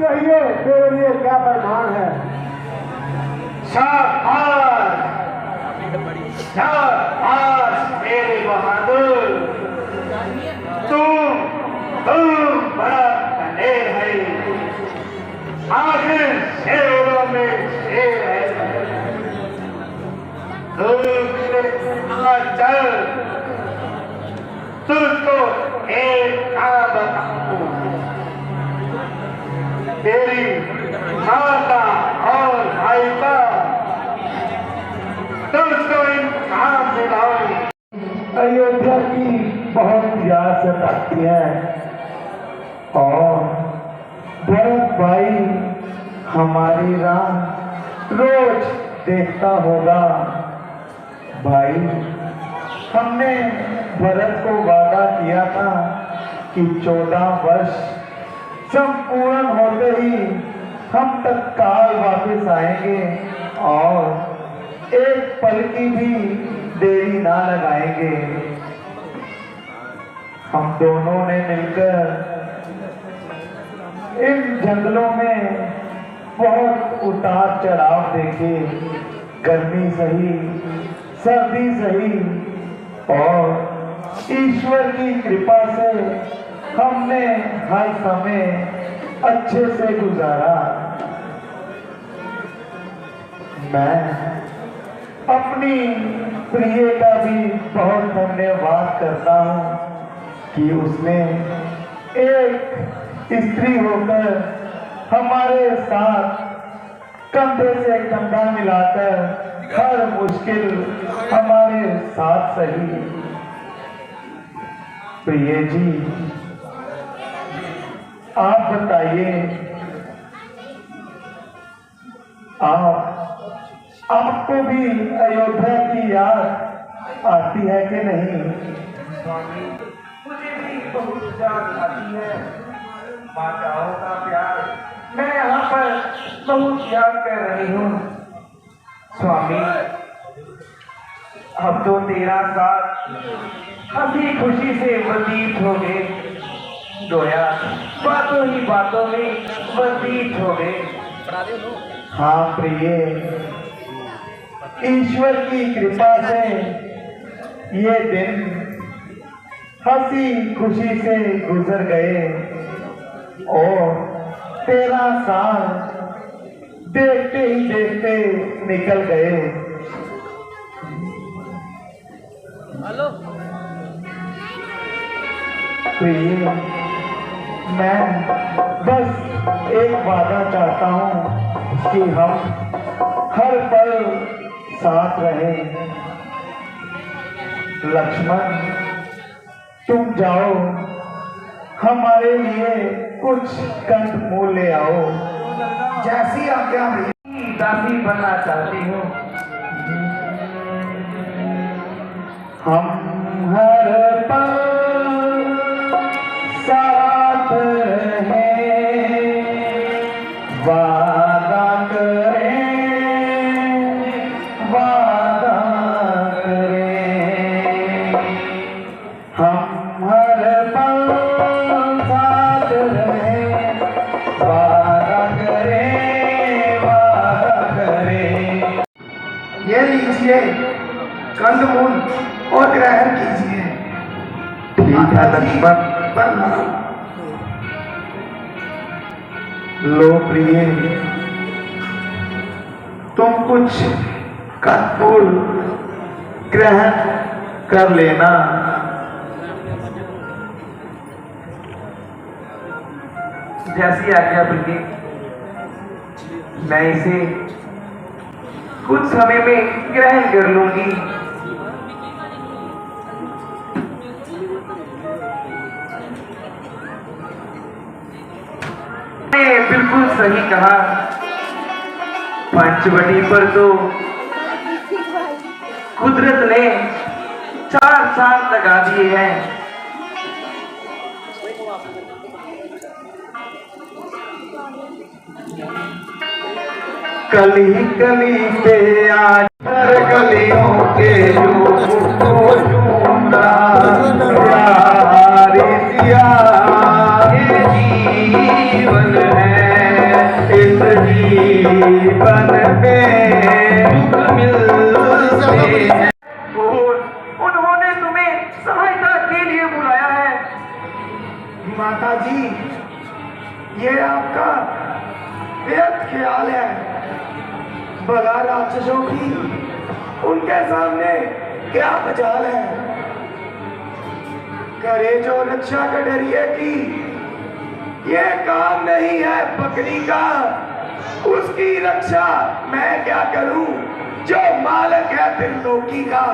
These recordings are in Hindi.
कहिए मेरे लिए क्या फरमान है। शाबाश शाबाश मेरे बहादुर, तुम बड़ा दलेर है, आखिर शेरों में शेर है। चल तुझको एक काम बताऊं, तेरी माता और भाई का तुझको इम्तिहान दिलाऊं। अयोध्या की बहुत याद सताती है और भरत भाई हमारी राह रोज देखता होगा। भाई हमने भरत को वादा किया था कि 14 वर्ष संपूर्ण होते ही हम तत्काल वापस आएंगे और एक पल की भी देरी ना लगाएंगे। हम दोनों ने मिलकर इन जंगलों में बहुत उतार चढ़ाव देखे, गर्मी सही, सर्दी सही, और ईश्वर की कृपा से हमने हर समय अच्छे से गुजारा। मैं अपनी प्रिय का भी बहुत धन्यवाद करता हूँ कि उसने एक स्त्री होकर हमारे साथ कंधे से कंधा मिलाकर हर मुश्किल हमारे साथ सही। प्रिय जी, आप बताइए, आपको भी अयोध्या की याद आती है कि नहीं? स्वामी, मुझे भी बहुत याद आती है, माताओं का प्यार मैं यहाँ पर बहुत याद कर रही हूँ। स्वामी, अब तो 13 साल हंसी खुशी से व्यतीत हो गए, गोया बातों ही बातों में व्यतीत हो गए। हाँ प्रिय, ईश्वर की कृपा से ये दिन हंसी खुशी से गुजर गए और 13 साल देखते ही देखते निकल गए। हेलो प्रिय, मैं बस एक वादा चाहता हूँ कि हम हर पल साथ रहें। लक्ष्मण, तुम जाओ, हमारे लिए कुछ कंद मूल ले आओ। जैसी आज्ञा मेरी, दासी बनना चाहती हूँ। हम हर पल साथ रहें, वादा करें, वादा करें। हम हर पल साथ रहें, वादा करें, वादा करें। ये लीजिए कंदमूल और ग्रहण कीजिए। ठीक है लक्ष्मण। प्रणाम। लो प्रिय, तुम कुछ कंदमूल ग्रहण कर लेना। जैसी आज्ञा प्रिय, मैं इसे कुछ समय में ग्रहण कर लूंगी। बिल्कुल सही कहा, पंचवटी पर तो कुदरत ने 4 साल लगा दिए हैं। कली कली पे आज हर गलियों के जो झूमना प्यारी सिया ये जीवन है। आपका व्यर्थ ख्याल है। भला राक्षसों की उनके सामने क्या मजाल है। करे जो रक्षा का डरिए की, ये काम नहीं है बकरी का। उसकी रक्षा मैं क्या करूं जो मालिक है त्रिलोकी का।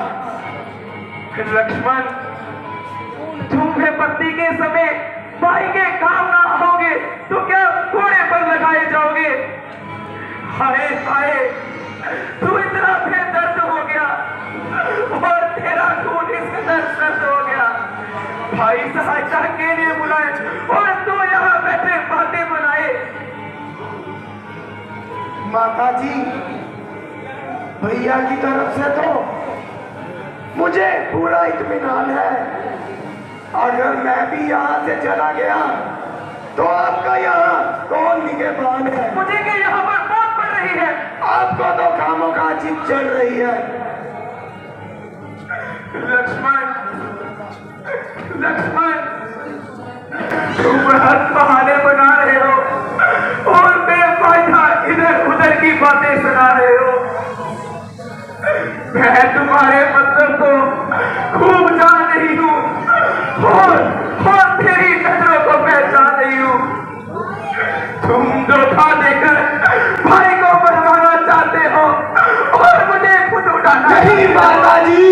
लक्ष्मण, तुम्हें पत्नी के समय भाई के काम ना आओगे तो क्या घोड़े पर लगाए जाओगे। हाय हाय, तू इतना बेदर्द हो गया और तेरा खून इस कदर सर्द हो गया। भाई सहायता के लिए बुलाए और तू यहाँ बैठे बातें बनाए। माता जी, भैया की तरफ से तो मुझे पूरा इत्मीनान है। अगर मैं भी यहाँ से चला गया तो आपका यहाँ कौन निगहबान है। मुझे कि यहाँ पर मौत पड़ रही है। आपको तो कामों का जिद चल रही है। लक्ष्मण, लक्ष्मण, तुम हर बहाने बना रहे हो और बेफायदा इधर उधर की बातें सुना रहे हो। मैं तुम्हारे मतलब को खूब जान रही हूँ और तेरी नजरों को पहचान रही हूँ। तुम धोखा देकर भाई को मरवाना चाहते हो और मुझे खुद उठाना। नहीं माता जी,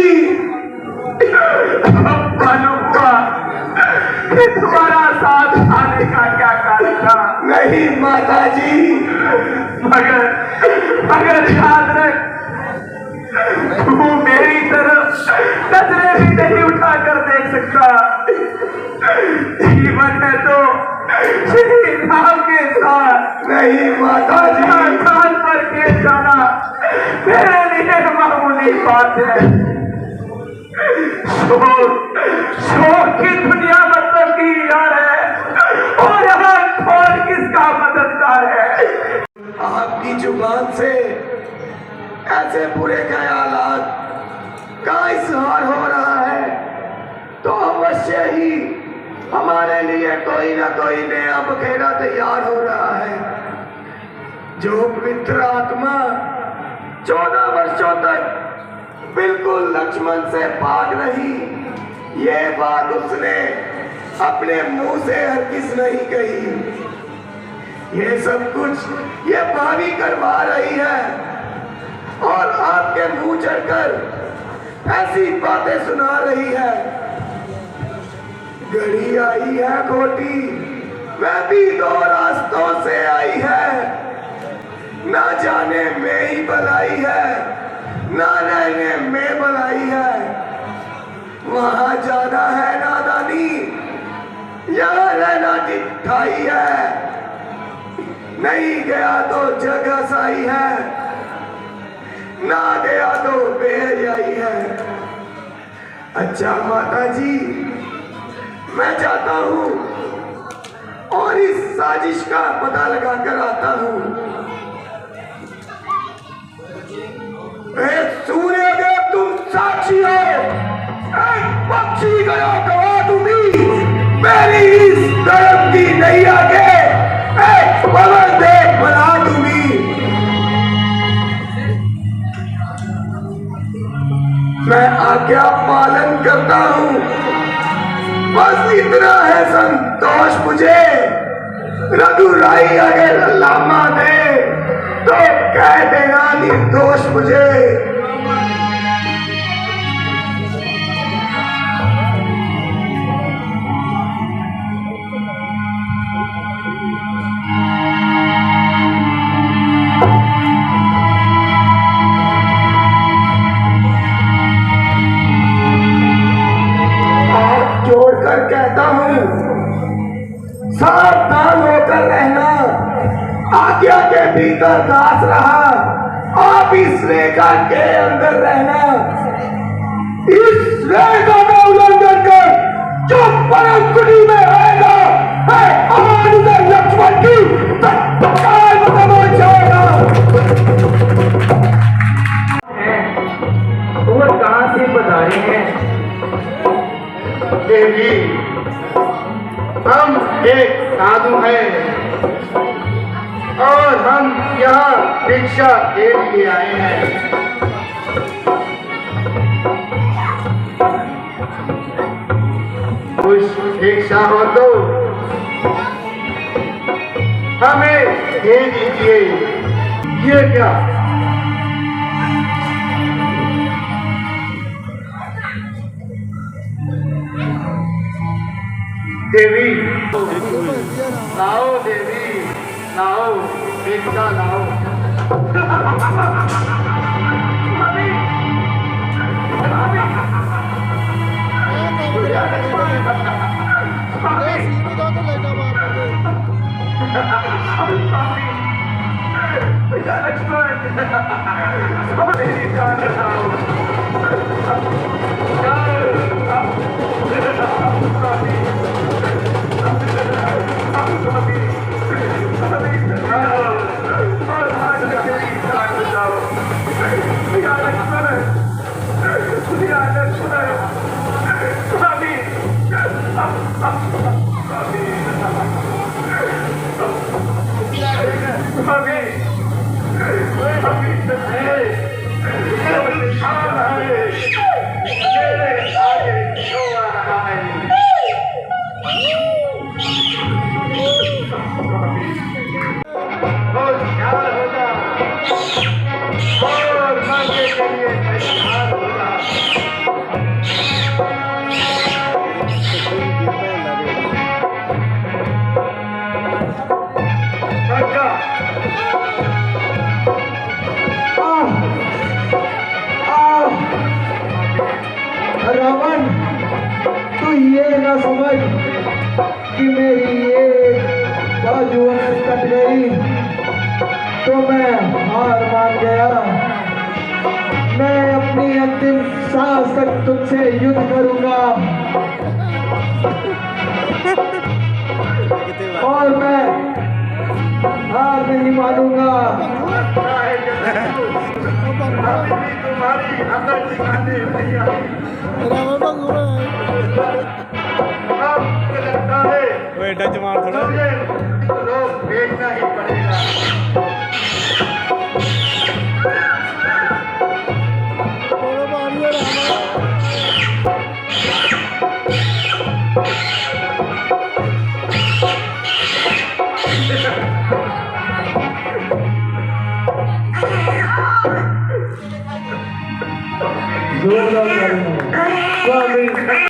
अब मालूम हुआ कि तुम्हारा साथ आने का क्या कारण था। नहीं माता जी, मगर याद रख, तू मेरी तरफ नजरें भी नहीं उठाकर देख सकता। जीवन है तो श्री राम के साथ नहीं माता जी, कान पर के जाना मेरे लिए मामूली बात है। शोक की दुनिया मतलब की यार है और यहाँ कौन किसका मददगार है। आपकी जुबान से ऐसे बुरे ख्यालात का इजहार हो रहा है तो अवश्य ही हमारे लिए कोई ना कोई नया बखेड़ा तैयार हो रहा है। जो पवित्र आत्मा 14 वर्षों तक बिल्कुल लक्ष्मण से भाग नहीं, ये बात उसने अपने मुंह से हरगिज नहीं कही। ये सब कुछ ये भाभी करवा रही है और आपके मुंह चढ़कर ऐसी बातें सुना रही है। घड़ी आई है खोटी, वह भी 2 रास्तों से आई है। ना जाने में ही भलाई है, ना रहने में भलाई है। वहां जाना है नादानी, यहाँ रहना ढिठाई है। नहीं गया तो जगह साई है, ना गया तो बेहयाई है। अच्छा माता जी, मैं जाता हूँ और इस साजिश का पता लगा कर आता हूँ। सूर्यदेव तुम साक्षी हो, पक्षी गया गवा तुम्ही मेरी इस धर्म की नैया के पवन देव बना तुम्ही। मैं आज्ञा पालन करता हूँ, बस इतना है संतोष मुझे। रघुराई अगर लामा दे तो कह देना निर्दोष मुझे। हाथ जोड़कर कहता हूँ, सावधान होकर रहना। आज्ञा के भीतर दास रहा, आप इस रेखा के अंदर रहना। इस रेखा का उल्लंघन कर जो परम कुटी में आएगा है हमारे लक्ष्मण की तत्काल बदल जाएगा। और कहां से पधारे हैं? देवी, हम एक साधु हैं हम यहाँ भिक्षा के लिए आए हैं। कुछ भिक्षा हो तो हमें दे दीजिए। ये क्या? देवी लाओ, देवी लाओ, भिक्षा लाओ। रावण, तू ये ना समझ कि मेरी ये बाजू कट गई तो मैं हार मान गया। मैं अपनी अंतिम सांस तक तुझसे युद्ध करूंगा और मैं हार नहीं मानूंगा। तुम्हारी अकल दिखाने नहीं आई। अब लगता है टच मार थोड़ा मुझे लोग भेजना ही पड़ेगा। स्वामी